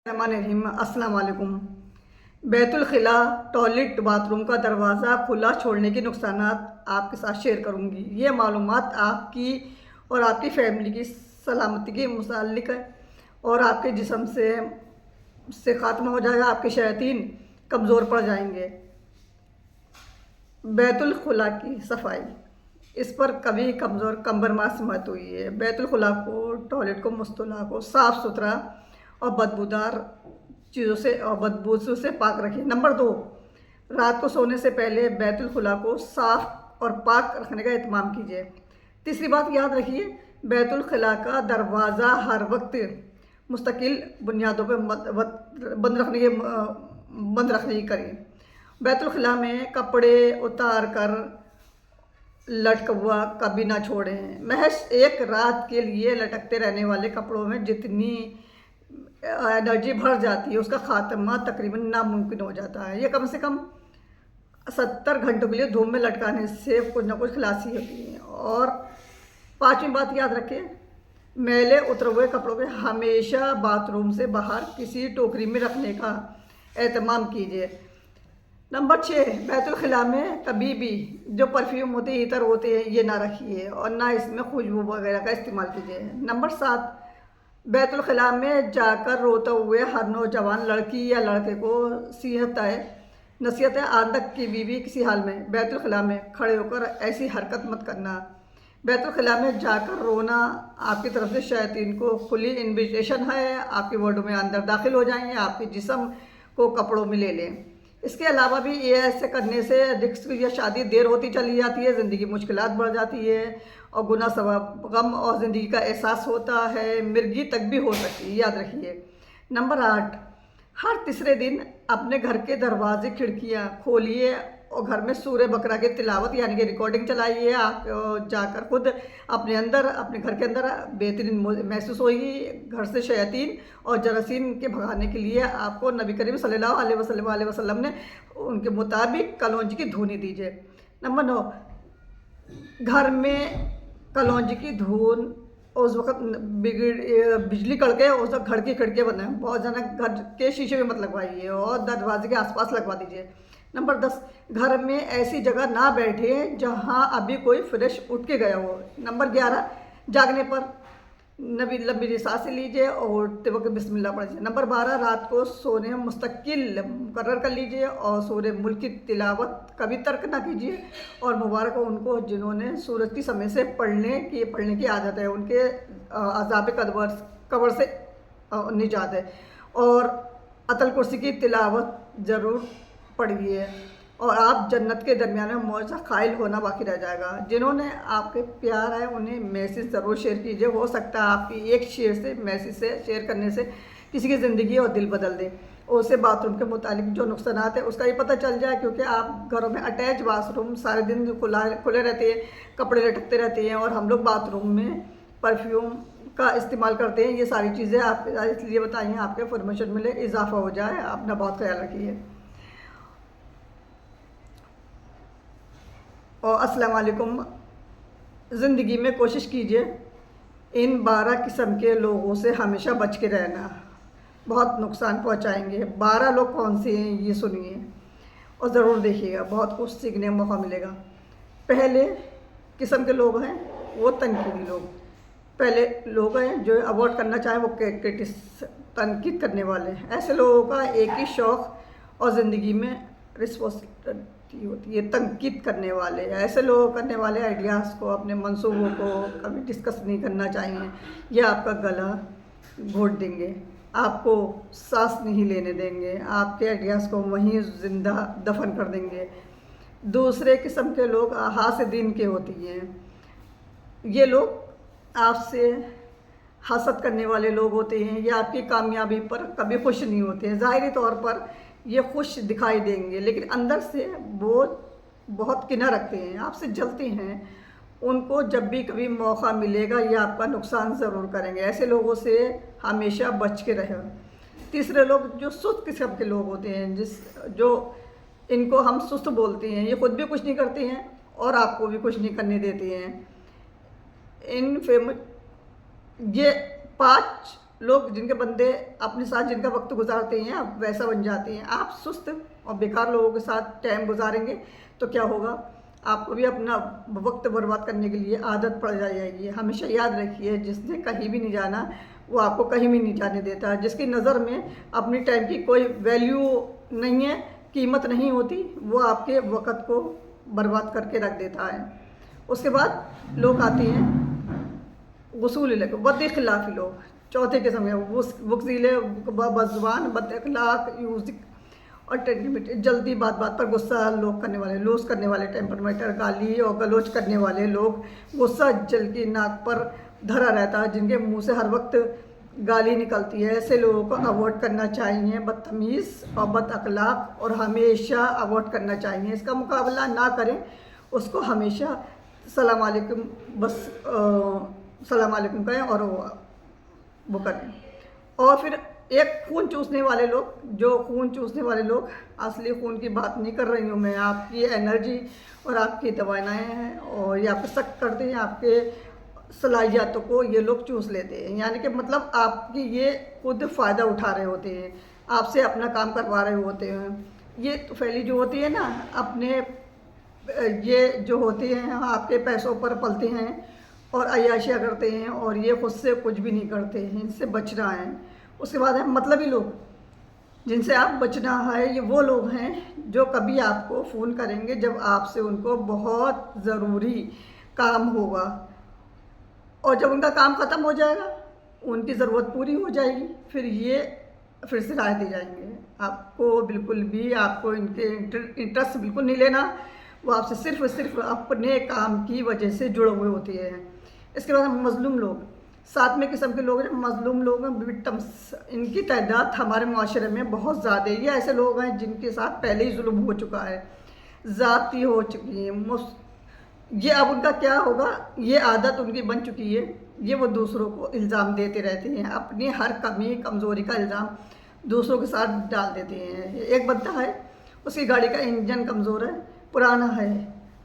अस्सलाम वालेकुम। बैतुल खिला टॉयलेट बाथरूम का दरवाज़ा खुला छोड़ने के नुकसानात आपके साथ शेयर करूंगी। ये मालूमात आपकी और आपकी फैमिली की सलामती के मुताल्लिक है और आपके जिस्म से ख़त्म हो जाएगा, आपके शैतान कमज़ोर पड़ जाएंगे। बैतुल खुला की सफाई, इस पर कभी कमज़ोर कंबरमास मत हुई है। बैतुल खुला को, टॉयलेट को, मुस्तला को साफ़ सुथरा और बदबूदार चीज़ों से और बदबू से पाक रखिए। नंबर 2, रात को सोने से पहले बैतुल खुला को साफ़ और पाक रखने का एहतमाम कीजिए। तीसरी बात याद रखिए, बैतुल खुला का दरवाज़ा हर वक्त मुस्तकिल बुनियादों पर बंद रखने की करें। बैतुल खुला में कपड़े उतार कर लटका हुआ कभी ना छोड़ें। महज एक रात के लिए लटकते रहने वाले कपड़ों में जितनी एनर्जी भर जाती है, उसका खात्मा तकरीबन नामुमकिन हो जाता है। ये कम से कम 70 घंटों के लिए धूप में लटकाने से कुछ ना कुछ खलासी होती है। और 5वीं बात याद रखें, मैले उतरे हुए कपड़ों को हमेशा बाथरूम से बाहर किसी टोकरी में रखने का एहतमाम कीजिए। नंबर 6, बैतुल खिला में कभी भी जो परफ्यूम होते हैं, इतर होते हैं, ये ना रखिए और ना इसमें खुशबू वगैरह का इस्तेमाल कीजिए। नंबर 7, बैतुल खिला में जाकर रोते हुए हर नौजवान लड़की या लड़के को नसीहत है आज तक की बीवी किसी हाल में बैतुल खिला में खड़े होकर ऐसी हरकत मत करना। बैतुल खिला में जाकर रोना आपकी तरफ से शैतान को खुली इन्विटेशन है। आपके वर्डों में अंदर दाखिल हो जाएंगे, आपके जिस्म को कपड़ों में ले लें। इसके अलावा भी ये ऐसे करने से रिस्क या शादी देर होती चली जाती है, ज़िंदगी मुश्किलात बढ़ जाती है और गुनाह सवाब गम और ज़िंदगी का एहसास होता है, मिर्गी तक भी हो सकती है, याद रखिए। नंबर 8, हर तीसरे दिन अपने घर के दरवाजे खिड़कियां खोलिए और घर में सूरह बकरा की तिलावत यानी कि रिकॉर्डिंग चलाइए। आप जाकर खुद अपने घर के अंदर बेहतरीन महसूस होगी। घर से शैतान और जरासीम के भगाने के लिए आपको नबी करीम सल्लल्लाहु अलैहि वसल्लम ने उनके मुताबिक कलौंजी की धुनी दीजिए। नंबर 9, घर में कलौंजी की धुन उस वक्त बिजली कड़के उस वक्त घर की खिड़कियाँ बंद हैं। बहुत ज़्यादा घर के शीशे में मत लगवाइए और दरवाजे के आसपास लगवा दीजिए। नंबर 10, घर में ऐसी जगह ना बैठे जहां अभी कोई फ्रेश उठ के गया हो। नंबर 11, जागने पर लंबी सांसें लीजिए और उठते वक्त बिस्मिल्लाह पढ़िए। नंबर 12, रात को सोने मुस्तकिल मुकर्रर कर लीजिए और सूरह मुल्क की तिलावत कभी तर्क ना कीजिए। और मुबारक हो उनको जिन्होंने सूरज की समय से पढ़ने की आदत है, उनके अज़ाब कब्र से निजात है। और अतल कुर्सी की तिलावत ज़रूर पढ़िए और आप जन्नत के दरमियान में मौज खाइल होना बाकी रह जाएगा। जिन्होंने आपके प्यार है उन्हें मैसेज ज़रूर शेयर कीजिए। हो सकता है आपकी एक मैसेज से शेयर करने से किसी की ज़िंदगी और दिल बदल दे और उसे बाथरूम के मुतालिक जो नुकसानात है उसका ये पता चल जाए। क्योंकि आप घरों में अटैच बाथरूम सारे दिन खुले रहते हैं, कपड़े लटकते रहते हैं और हम लोग बाथरूम में परफ्यूम का इस्तेमाल करते हैं। ये सारी चीज़ें आप इसलिए बताइए आपके फॉर्मेशन में इजाफा हो जाए। अपना बहुत ख्याल रखिए और अस्सलाम वालेकुम। ज़िंदगी में कोशिश कीजिए इन 12 किस्म के लोगों से हमेशा बच के रहना, बहुत नुकसान पहुंचाएंगे। 12 लोग कौन से हैं ये सुनिए और ज़रूर देखिएगा, बहुत कुछ सीखने का मौका मिलेगा। पहले किस्म के लोग हैं वो तनकीदी लोग। पहले लोग हैं जो अवॉइड करना चाहें वो तनकीद करने वाले। ऐसे लोगों का एक ही शौक़ और ज़िंदगी में रिस्पॉन्सिबिलिटी होती है, तनकीद करने वाले। ऐसे लोग करने वाले आइडियाज़ को, अपने मंसूबों को कभी डिस्कस नहीं करना चाहिए। यह आपका गला घोट देंगे, आपको सांस नहीं लेने देंगे, आपके आइडियाज़ को वहीं जिंदा दफन कर देंगे। दूसरे किस्म के लोग हाथ दीन के होती हैं। ये लोग आपसे हसद करने वाले लोग होते हैं या आपकी कामयाबी पर कभी खुश नहीं होते हैं। ज़ाहिरी तौर पर ये खुश दिखाई देंगे लेकिन अंदर से वो बहुत किना रखते हैं, आपसे जलते हैं। उनको जब भी कभी मौका मिलेगा ये आपका नुकसान ज़रूर करेंगे। ऐसे लोगों से हमेशा बच के रहें। तीसरे लोग जो सुस्त किस्म के लोग होते हैं, जो इनको हम सुस्त बोलते हैं, ये खुद भी कुछ नहीं करते हैं और आपको भी कुछ नहीं करने देते हैं। ये 5 लोग जिनके बंदे अपने साथ जिनका वक्त गुजारते हैं अब वैसा बन जाते हैं। आप सुस्त और बेकार लोगों के साथ टाइम गुजारेंगे तो क्या होगा, आपको भी अपना वक्त बर्बाद करने के लिए आदत पड़ जाएगी। हमेशा याद रखिए, जिसने कहीं भी नहीं जाना वो आपको कहीं भी नहीं जाने देता। जिसकी नज़र में अपनी टाइम की कोई वैल्यू नहीं है, कीमत नहीं होती, वो आपके वक़्त को बर्बाद करके रख देता है। उसके बाद लोग आते हैं वसूल लगे बद खिलाफी लोग, चौथे किस्म के वकीले बज़बान बद अखलाक यूजिक और टेंटिमिट, जल्दी बात बात पर गुस्सा लोग करने वाले, लूज करने वाले, टेम्परमेंटर, गाली और गलोच करने वाले लोग, गुस्सा जल की नाक पर धरा रहता है, जिनके मुंह से हर वक्त गाली निकलती है, ऐसे लोगों को अवॉइड करना चाहिए। बदतमीज़ और बद अखलाक और हमेशा अवॉइड करना चाहिए। इसका मुकाबला ना करें, उसको हमेशा सलाम अलैकुम बस सलाम अलैकुम कहें और वो करें। और फिर एक खून चूसने वाले लोग, जो खून चूसने वाले लोग, असली खून की बात नहीं कर रही हूँ मैं, आपकी एनर्जी और आपकी दवाएँ हैं और ये आप शक करते हैं, आपके सलाहियतों को ये लोग चूस लेते हैं। यानी कि मतलब आपकी ये खुद फ़ायदा उठा रहे होते हैं, आपसे अपना काम करवा रहे होते हैं। ये तो फैली जो होती है ना, अपने ये जो होते हैं आपके पैसों पर पलते हैं और अय्याशियाँ करते हैं और ये खुद से कुछ भी नहीं करते हैं, इनसे बचना है। उसके बाद है मतलबी लोग, जिनसे आप बचना है। ये वो लोग हैं जो कभी आपको फ़ोन करेंगे जब आपसे उनको बहुत ज़रूरी काम होगा, और जब उनका काम ख़त्म हो जाएगा, उनकी ज़रूरत पूरी हो जाएगी, फिर से राह दे जाएंगे। आपको बिल्कुल भी आपको इनके इंटरेस्ट बिल्कुल नहीं लेना, वो आपसे सिर्फ अपने काम की वजह से जुड़े हुए होते हैं। इसके बाद मज़लूम लोग, सातवें किस्म के लोग हैं मज़लूम लोग हैं, विक्टिम्स। इनकी तादाद हमारे माशरे में बहुत ज़्यादा है। ये ऐसे लोग हैं जिनके साथ पहले ही जुल्म हो चुका है, ज़्यादती हो चुकी है। ये अब उनका क्या होगा, ये आदत उनकी बन चुकी है। ये वो दूसरों को इल्ज़ाम देते रहते हैं, अपनी हर कमी कमज़ोरी का इल्ज़ाम दूसरों के साथ डाल देते हैं। एक बंदा है, उसकी गाड़ी का इंजन कमज़ोर है, पुराना है,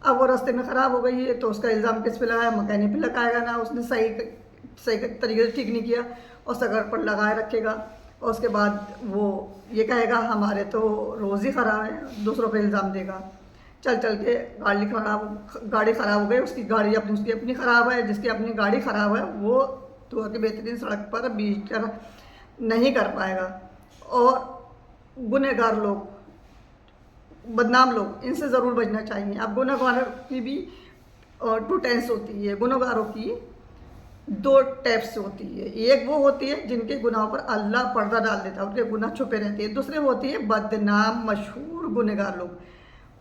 अब वो रास्ते में ख़राब हो गई है तो उसका इल्ज़ाम किस पे लगाया, मकैनिक पे लगाएगा ना, उसने सही तरीके से ठीक नहीं किया और सगर पर लगाए रखेगा। और उसके बाद वो ये कहेगा हमारे तो रोज़ ही ख़राब है, दूसरों पर इल्ज़ाम देगा। चल के गाड़ी ख़राब हो गई, उसकी अपनी ख़राब है, जिसकी अपनी गाड़ी ख़राब है वो तो कि बेहतरीन सड़क पर बीच नहीं कर पाएगा। और गुनहगार लोग, बदनाम लोग, इनसे ज़रूर बचना चाहिए। अब गुनहगारों की भी 2 टाइप्स होती है। गुनहगारों की 2 टाइप्स होती है। एक वो होती है जिनके गुनाहों पर अल्लाह पर्दा डाल देता है, उनके गुनाह छुपे रहते हैं। दूसरे होती है बदनाम मशहूर गुनहगार लोग,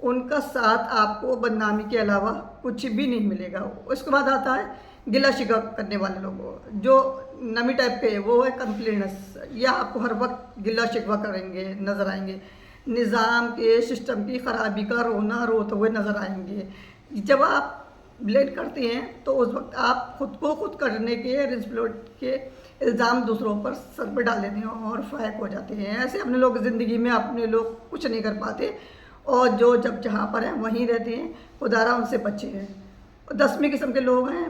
उनका साथ आपको बदनामी के अलावा कुछ भी नहीं मिलेगा। उसके बाद आता है गिला शिकवा करने वाले लोग, जो नमी टाइप के, वो है कंप्लेनर्स। या आपको हर वक्त गिला शिकवा करेंगे, नज़र आएंगे, निज़ाम के सिस्टम की ख़राबी का रोना रोते हुए नज़र आएंगे। जब आप ब्लेम करते हैं तो उस वक्त आप खुद को खुद करने के रिस्पॉन्सिबिलिटी के इल्ज़ाम दूसरों पर सर पर डाल देते हैं और फायक हो जाते हैं। ऐसे अपने लोग ज़िंदगी में अपने लोग कुछ नहीं कर पाते और जो जब जहाँ पर हैं वहीं रहते हैं। खुदारा उनसे बचे हैं। 10वीं किस्म के लोग हैं,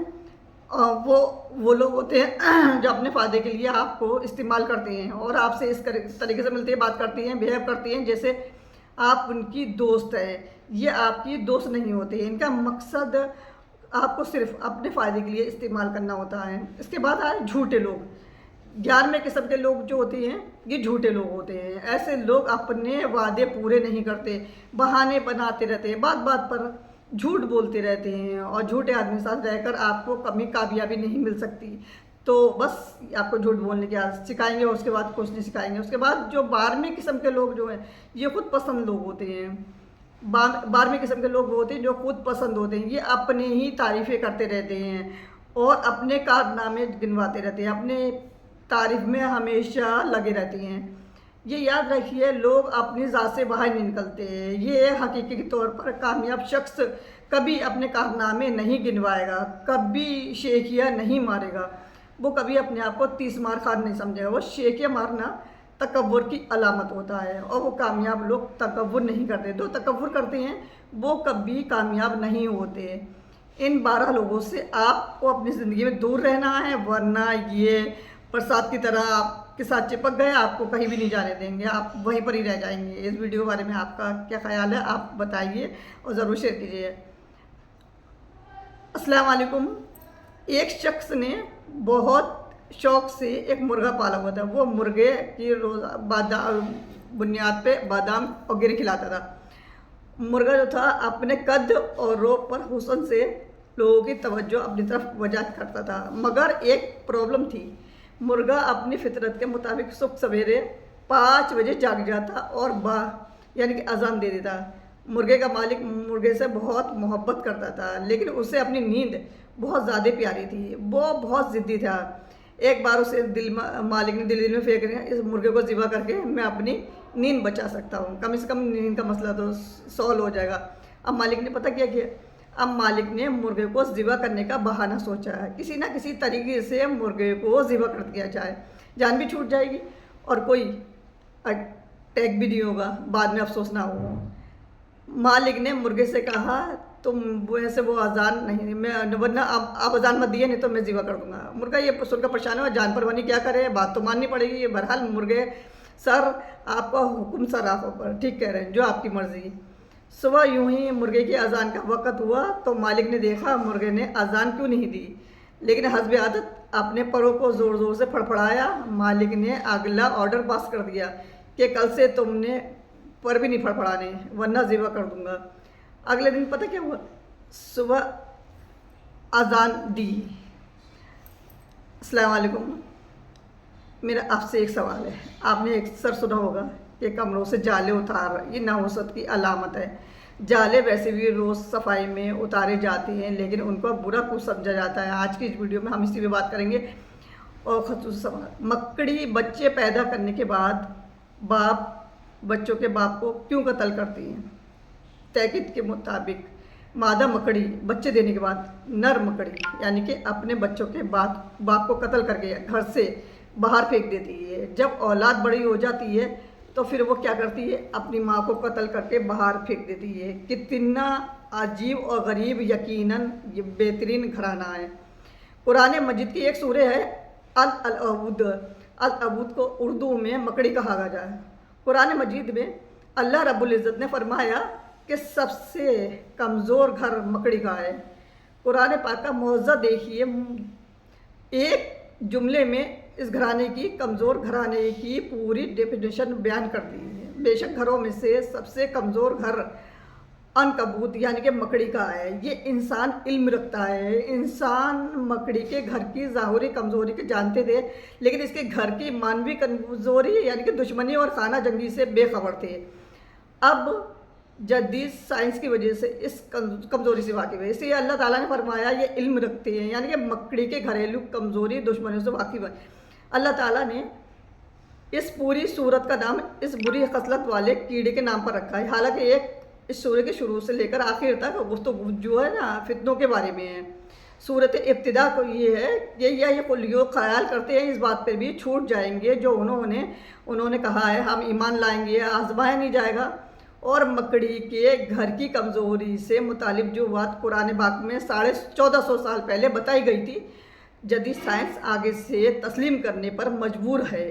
वो लोग होते हैं जो अपने फ़ायदे के लिए आपको इस्तेमाल करते हैं और आपसे इस तरीके से मिलते हैं, बात करती हैं, बिहेव करती हैं जैसे आप उनकी दोस्त है। ये आपकी दोस्त नहीं होते, इनका मकसद आपको सिर्फ अपने फ़ायदे के लिए इस्तेमाल करना होता है। इसके बाद आए झूठे लोग। 11वें किस्म के लोग जो होते हैं ये झूठे लोग होते हैं। ऐसे लोग अपने वादे पूरे नहीं करते, बहाने बनाते रहते हैं, बात बात पर झूठ बोलते रहते हैं और झूठे आदमी के साथ रहकर आपको कभी कामयाबी नहीं मिल सकती। तो बस आपको झूठ बोलने की आदत सिखाएंगे और उसके बाद कुछ नहीं सिखाएंगे। उसके बाद जो 12वें किस्म के लोग जो हैं ये खुद पसंद लोग होते हैं। 12वें किस्म के लोग होते हैं जो खुद पसंद होते हैं। ये अपने ही तारीफ़ें करते रहते हैं और अपने कारनामे गिनवाते रहते हैं, अपने तारीफ में हमेशा लगे रहते हैं। ये याद रखिए, लोग अपनी ज़ात से बाहर नहीं निकलते। ये हकीकी के तौर पर कामयाब शख्स कभी अपने कारनामे नहीं गिनवाएगा, कभी शेखिया नहीं मारेगा, वो कभी अपने आप को 30 मार खान नहीं समझेगा। वो शेखिया मारना तकव्वुर की अलामत होता है और वो कामयाब लोग तकव्वुर नहीं करते। तो तकव्वुर करते हैं वो कभी कामयाब नहीं होते। इन 12 लोगों से आपको अपनी ज़िंदगी में दूर रहना है, वरना ये प्रसाद की तरह आपके साथ चिपक गए, आपको कहीं भी नहीं जाने देंगे, आप वहीं पर ही रह जाएंगे। इस वीडियो के बारे में आपका क्या ख्याल है, आप बताइए और ज़रूर शेयर कीजिए। अस्सलाम वालेकुम। एक शख्स ने बहुत शौक से एक मुर्गा पाला हुआ था। वो मुर्गे की रोज़ बादाम बुनियाद पे बादाम और गिर खिलाता था। मुर्गा जो था अपने कद और रोब पर हुस्न से लोगों की तवज्जो अपनी तरफ वजह करता था, मगर एक प्रॉब्लम थी। मुर्गा अपनी फितरत के मुताबिक सुबह सवेरे 5 बजे जाग जाता और यानी कि अजान दे देता। मुर्गे का मालिक मुर्गे से बहुत मोहब्बत करता था, लेकिन उसे अपनी नींद बहुत ज़्यादा प्यारी थी। वो बहुत ज़िद्दी था। एक बार उसे मालिक ने दिल में फेंक दिया, इस मुर्गे को ज़िबा करके मैं अपनी नींद बचा सकता हूँ, कम से कम नींद का मसला तो सॉल्व हो जाएगा। अब मालिक ने पता क्या किया, अब मालिक ने मुर्गे को ज़िबा करने का बहाना सोचा है। किसी ना किसी तरीके से मुर्गे को ज़िबा कर दिया जाए, जान भी छूट जाएगी और कोई अटैक भी नहीं होगा, बाद में अफसोस ना हो। मालिक ने मुर्गे से कहा, तुम वैसे वो अजान नहीं, मैं वरना आप अजान मत दिए, नहीं तो मैं ज़िबा कर दूंगा। मुर्गा ये सुनकर परेशान हुआ, जान परवानी क्या करे, बात तो माननी पड़ेगी। बहरहाल मुर्गे, सर आपका हुक्म सर आप पर, ठीक कह रहे हैं, जो आपकी मर्ज़ी। सुबह यूं ही मुर्गे की अजान का वक़्त हुआ तो मालिक ने देखा मुर्गे ने अजान क्यों नहीं दी, लेकिन हस्ब आदत अपने परों को ज़ोर ज़ोर से फड़फड़ाया। मालिक ने अगला ऑर्डर पास कर दिया कि कल से तुमने पर भी नहीं फड़फड़ाने, वरना ज़िबा कर दूंगा। अगले दिन पता क्या हुआ, सुबह अजान दी। अस्सलाम वालेकुम। मेरा आपसे एक सवाल है, आपने अक्सर सुना होगा कि कमरों से जाले उतार, ये नहुसत की अलामत है। जाले वैसे भी रोज़ सफाई में उतारे जाते हैं, लेकिन उनको बुरा कुछ समझा जाता है। आज की इस वीडियो में हम इसी पे बात करेंगे। और ख़ुसूसी सवाल, मकड़ी बच्चे पैदा करने के बाद बच्चों के बाप को क्यों कत्ल करती हैं? तहकीक के मुताबिक मादा मकड़ी बच्चे देने के बाद नर मकड़ी यानी कि अपने बच्चों के बाप को कत्ल करके घर से बाहर फेंक देती है। जब औलाद बड़ी हो जाती है तो फिर वो क्या करती है, अपनी माँ को कत्ल करके बाहर फेंक देती है। कितना अजीब और गरीब, यकीनन ये बेहतरीन घराना है। कुरान मजीद की एक सूरह है अल-अबूद। अल-अबूद को उर्दू में मकड़ी कहा गया है। कुरान मजीद में अल्लाह रब्बुल इज़्ज़त ने फरमाया कि सबसे कमज़ोर घर मकड़ी का है। कुरान पाक का मौज़ा देखिए, एक जुमले में इस घराने की, कमज़ोर घराने की पूरी डेफिनेशन बयान कर दी है। बेशक घरों में से सबसे कमज़ोर घर अनकबूत यानी कि मकड़ी का है। ये इंसान इल्म रखता है, इंसान मकड़ी के घर की ज़ाहरी कमज़ोरी के जानते थे, लेकिन इसके घर की मानवी कमज़ोरी यानी कि दुश्मनी और खाना जंगी से बेखबर थे। अब जदीद साइंस की वजह से इस कमज़ोरी से वाकिफ़ है। इसलिए अल्लाह ताला ने फरमाया ये इल्म रखते हैं, यानी कि मकड़ी के घरेलू कमज़ोरी दुश्मनियों से वाकिफ़ है। अल्लाह ताला ने इस पूरी सूरत का नाम इस बुरी खसलत वाले कीड़े के नाम पर रखा है। हालांकि एक इस सूरह के शुरू से लेकर आखिर तक गुफ्तगू जो है ना फितनों के बारे में है। सूरत इब्तिदा को ये है कि ये कुल्लियों ख्याल करते हैं इस बात पर भी छूट जाएंगे जो उन्होंने कहा है हम ईमान लाएंगे, आजमाया नहीं जाएगा। और मकड़ी के घर की कमज़ोरी से मुतालिब जो बात कुरान पाक में 1450 साल पहले बताई गई थी, जदीद साइंस आगे से तस्लीम करने पर मजबूर है।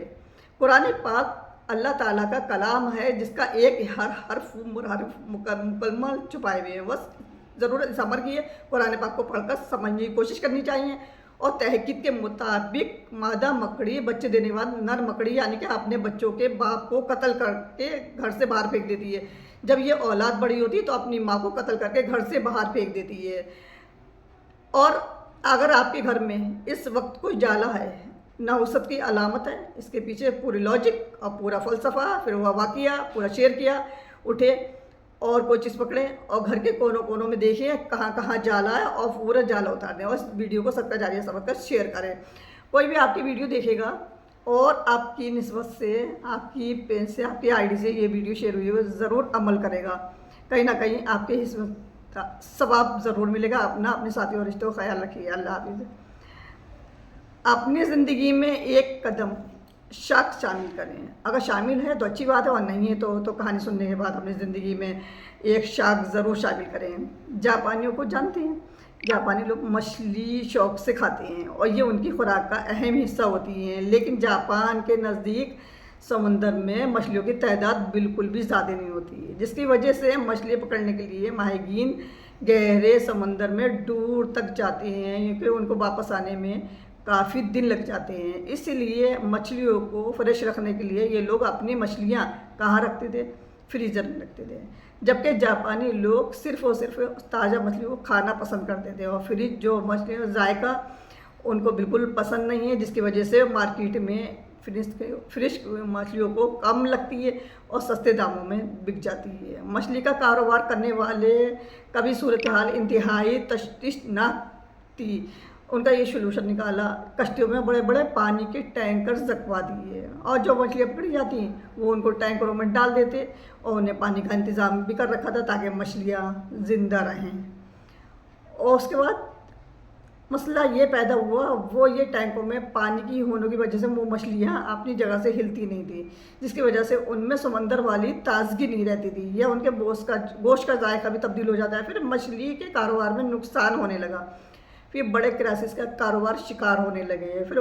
कुरान पाक अल्लाह ताला का कलाम है, जिसका एक हर्फ मुकम्मल छुपाए हुए हैं। बस ज़रूरत इस अमर की है, कुरान पाक को पढ़कर समझने की कोशिश करनी चाहिए। और तहकीक के मुताबिक मादा मकड़ी बच्चे देने के बाद नर मकड़ी यानी कि अपने बच्चों के बाप को कत्ल करके घर से बाहर फेंक देती है। जब ये औलाद बड़ी होती है तो अपनी माँ को कत्ल करके घर से बाहर फेंक देती है। और अगर आपके घर में इस वक्त कोई जाला है, नहुसत की अलामत है। इसके पीछे पूरी लॉजिक और पूरा फ़लसफ़ा, फिर हुआ वाक़िया पूरा शेयर किया। उठे और कोई चीज़ पकड़ें और घर के कोनों कोनों में देखिए कहाँ कहाँ जाला है और पूरा जाला उतार दें और इस वीडियो को सबका जारिया समझ कर शेयर करें। कोई भी आपकी वीडियो देखेगा और आपकी निस्बत से, आपकी पेन से, आपकी आईडी से ये वीडियो शेयर हुई है, ज़रूर अमल करेगा। कहीं ना कहीं आपके हिस्से का सवाब ज़रूर मिलेगा। अपने साथी और रिश्तों का ख्याल रखिए। अल्लाह हाफिज़। अपनी ज़िंदगी में एक कदम शक शामिल करें। अगर शामिल है तो अच्छी बात है, और नहीं है तो कहानी सुनने के बाद अपनी ज़िंदगी में एक शक ज़रूर शामिल करें। जापानियों को जानते हैं, जापानी लोग मछली शौक से खाते हैं और ये उनकी खुराक का अहम हिस्सा होती है। लेकिन जापान के नज़दीक समंदर में मछलियों की तादाद बिल्कुल भी ज़्यादा नहीं होती है, जिसकी वजह से मछली पकड़ने के लिए माहीगीन गहरे समंदर में दूर तक जाते हैं, क्योंकि उनको वापस आने में काफ़ी दिन लग जाते हैं। इसीलिए मछलियों को फ्रेश रखने के लिए ये लोग अपनी मछलियाँ कहाँ रखते थे? फ्रीज़र में रखते थे। जबकि जापानी लोग सिर्फ़ और सिर्फ ताज़ा मछली को खाना पसंद करते थे और फ्रिज जो मछली का जायका उनको बिल्कुल पसंद नहीं है, जिसकी वजह से मार्केट में फ्रेश मछलियों को कम लगती है और सस्ते दामों में बिक जाती है। मछली का कारोबार करने वाले कभी सूरत हाल इंतहाई तशवीशनाक थी। उनका ये सोल्यूशन निकाला, कश्तियों में बड़े बड़े पानी के टैंकर रखवा दिए और जो मछलियाँ पकड़ी जाती वो उनको टैंकरों में डाल देते और उन्हें पानी का इंतज़ाम भी कर रखा था ताकि मछलियाँ ज़िंदा रहें। और उसके बाद मसला ये पैदा हुआ, वो ये टैंकों में पानी की होने की वजह से वो मछलियाँ अपनी जगह से हिलती नहीं थी, जिसकी वजह से उनमें समंदर वाली ताजगी नहीं रहती थी या उनके गोश्त का जायका भी तब्दील हो जाता है। फिर मछली के कारोबार में नुकसान होने लगा, फिर बड़े क्राइसिस का कारोबार शिकार होने लगे। फिर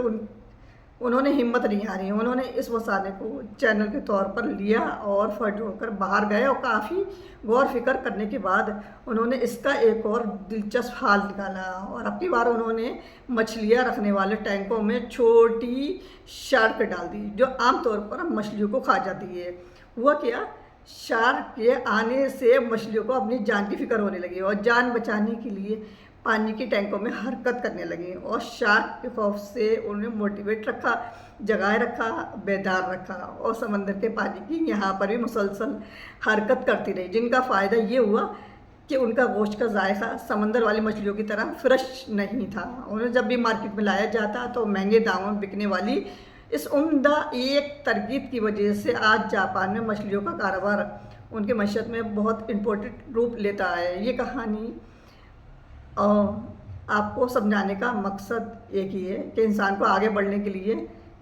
उन्होंने हिम्मत नहीं हारी, उन्होंने इस मसाले को चैनल के तौर पर लिया और फट जोड़कर बाहर गए और काफ़ी गौर फिक्र करने के बाद उन्होंने इसका एक और दिलचस्प हाल निकाला और अब की बार उन्होंने मछलियाँ रखने वाले टैंकों में छोटी शार्क डाल दी जो आमतौर पर मछलियों को खा जाती है। हुआ क्या, शार्क के आने से मछलियों को अपनी जान की फिक्र होने लगी और जान बचाने के लिए पानी की टैंकों में हरकत करने लगी और शार्क के खौफ से उन्हें मोटिवेट रखा, जगाए रखा, बेदार रखा और समंदर के पानी की यहाँ पर भी मुसलसल हरकत करती रही, जिनका फ़ायदा ये हुआ कि उनका गोश्त का जायका समंदर वाली मछलियों की तरह फ्रेश नहीं था। उन्हें जब भी मार्केट में लाया जाता तो महंगे दामों में बिकने वाली इस उम्दा एक तरकीब की वजह से आज जापान में मछलियों का कारोबार उनकी मईशत में बहुत इम्पोर्टेंट रूप लेता है। ये कहानी आपको समझाने का मकसद एक ही है कि इंसान को आगे बढ़ने के लिए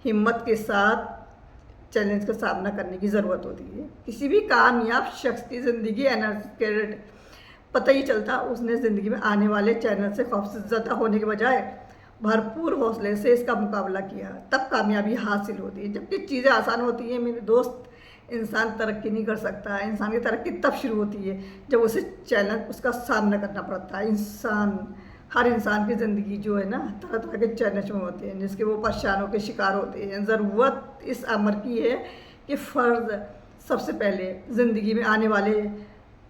हिम्मत के साथ चैलेंज का सामना करने की ज़रूरत होती है। किसी भी कामयाब शख्स की ज़िंदगी एनर्जी पता ही चलता उसने ज़िंदगी में आने वाले चैलेंज से खौफज़दा होने के बजाय भरपूर हौसले से इसका मुकाबला किया, तब कामयाबी हासिल होती है। जबकि चीज़ें आसान होती हैं मेरे दोस्त, इंसान तरक्की नहीं कर सकता। इंसान की तरक्की तब शुरू होती है जब उसे चैलेंज उसका सामना करना पड़ता है। हर इंसान की ज़िंदगी जो है ना तरह तरह के चैलेंज में होते हैं जिसके वो परेशानों के शिकार होते हैं। ज़रूरत इस अमर की है कि फ़र्द सबसे पहले ज़िंदगी में आने वाले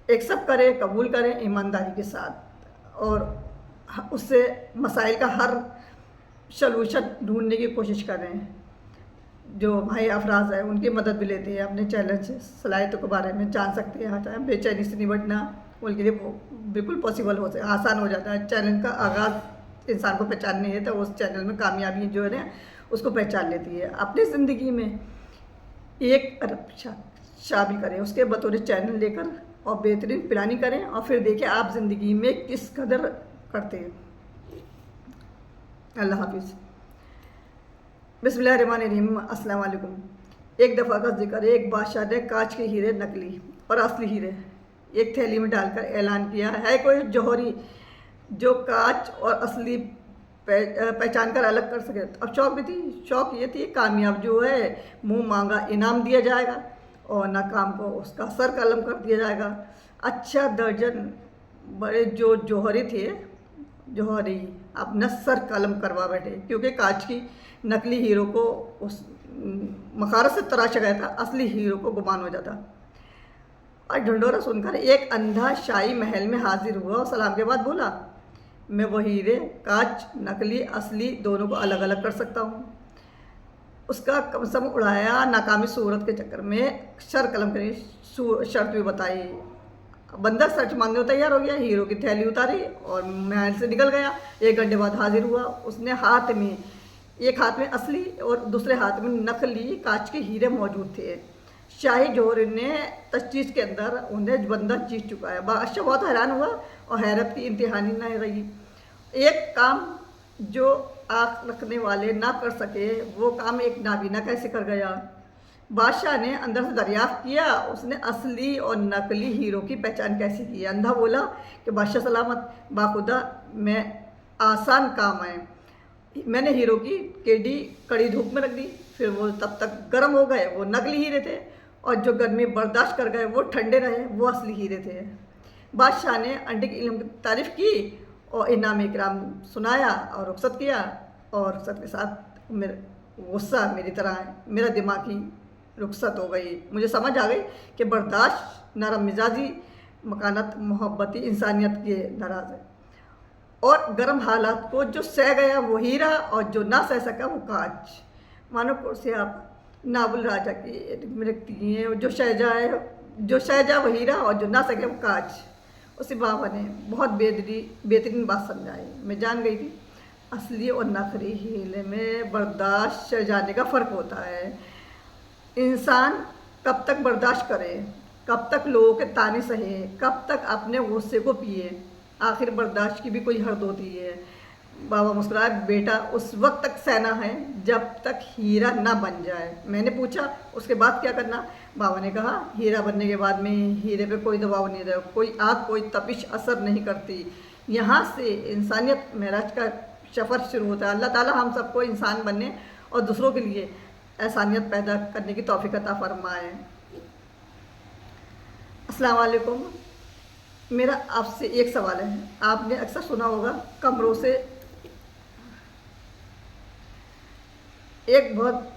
एक्सेप्ट करें, कबूल करें ईमानदारी के साथ और उससे मसाइल का हर सलूशन ढूंढने की कोशिश करें। जो भाई अफराज है उनकी मदद भी लेते हैं, अपने चैलेंज सलाहियतों के बारे में जान सकते हैं। बेचैनी से निपटना उनके लिए बिल्कुल पॉसिबल हो जाए, आसान हो जाता है। चैलेंज का आगाज़ इंसान को पहचाननी है तो उस चैनल में कामयाबी जो है ना उसको पहचान लेती है। अपनी ज़िंदगी में एक अरब शामिल करें, उसके बतौर चैनल लेकर और बेहतरीन प्लानिंग करें और फिर देखें आप ज़िंदगी में किस कदर करते हैं। अल्लाह हाफिज़। बिस्मिल्लाहिर्रहमानिर्रहीम। अस्सलाम वालेकुम। एक दफ़ा का जिक्र, एक बादशाह ने कांच के हीरे, नकली और असली हीरे एक थैली में डालकर ऐलान किया, है कोई जौहरी जो कांच और असली पहचान कर अलग कर सके। अब शौक भी थी, शौक ये थी कामयाब जो है मुँह मांगा इनाम दिया जाएगा और नाकाम को उसका सर कलम कर दिया जाएगा। अच्छा दर्जन बड़े जो जौहरी थे, जौहरी अपना सर कलम करवा बैठे, क्योंकि कांच की नकली हीरो को उस मखारत से तराशा गया था, असली हीरो को गुमान हो जाता। और ढंढोरा सुनकर एक अंधा शाही महल में हाजिर हुआ और सलाम के बाद बोला, मैं वो हीरे कांच, नकली, असली दोनों को अलग अलग कर सकता हूँ। उसका कमसम उड़ाया, नाकामी सूरत के चक्कर में सर कलम करनी शर्त भी बताई। बंदा सच मांगने को तैयार हो गया, हीरो की थैली उतारी और महल से निकल गया। 1 घंटे बाद हाजिर हुआ, उसने एक हाथ में असली और दूसरे हाथ में नकली कांच के हीरे मौजूद थे। शाही जौहरी ने तश्तीश के अंदर उन्हें बंदा जीत चुका है। बादशाह बहुत हैरान हुआ और हैरत की इंतहानी न रही। एक काम जो आँख रखने वाले ना कर सके वो काम एक नाबीना कैसे कर गया। बादशाह ने अंदर से दरियाफ्त किया, उसने असली और नकली हीरो की पहचान कैसे की। अंधा बोला कि बादशाह सलामत, बाखुदा में आसान काम आए। मैंने हीरो की केडी कड़ी धूप में रख दी, फिर वो तब तक गर्म हो गए, वो नकली हीरे थे, और जो गर्मी बर्दाश्त कर गए वो ठंडे रहे, वो असली हीरे थे। बादशाह ने अंडे की इल्म की तारीफ़ की और इनाम इकराम सुनाया और रुखसत किया, और रुखसत के साथ मेरा गुस्सा मेरी तरह मेरा दिमाग ही रुखसत हो गई। मुझे समझ आ गई कि बर्दाश्त नरम मिजाजी, मकानत मोहब्बती इंसानियत के नाराज है, और गर्म हालात को जो सह गया वो हीरा, और जो ना सह सका वो कांच। मानो से आप नावल राजा की में रखती हैं, जो शहजा वो हीरा, और जो ना सके वो कांच। उसी बाबा ने बहुत बेहतरीन बात समझाई। मैं जान गई थी असली और नकली हीरे में बर्दाश्त जाने का फ़र्क होता है। इंसान कब तक बर्दाश्त करे, कब तक लोगों के ताने सहे, कब तक अपने गुस्से को पिए, आखिर बर्दाश्त की भी कोई हद होती है। बाबा मुस्कुराए, बेटा उस वक्त तक सहना है जब तक हीरा ना बन जाए। मैंने पूछा उसके बाद क्या करना? बाबा ने कहा हीरा बनने के बाद में हीरे पे कोई दबाव नहीं रहे, कोई आग कोई तपिश असर नहीं करती। यहाँ से इंसानियत महराज का सफ़र शुरू होता है। अल्लाह ताला हम सबको इंसान बनने और दूसरों के लिए एहसानियत पैदा करने की तौफीक अता फरमाए। अस्सलाम वालेकुम। मेरा आपसे एक सवाल है। आपने अक्सर सुना होगा कमरों से एक बहुत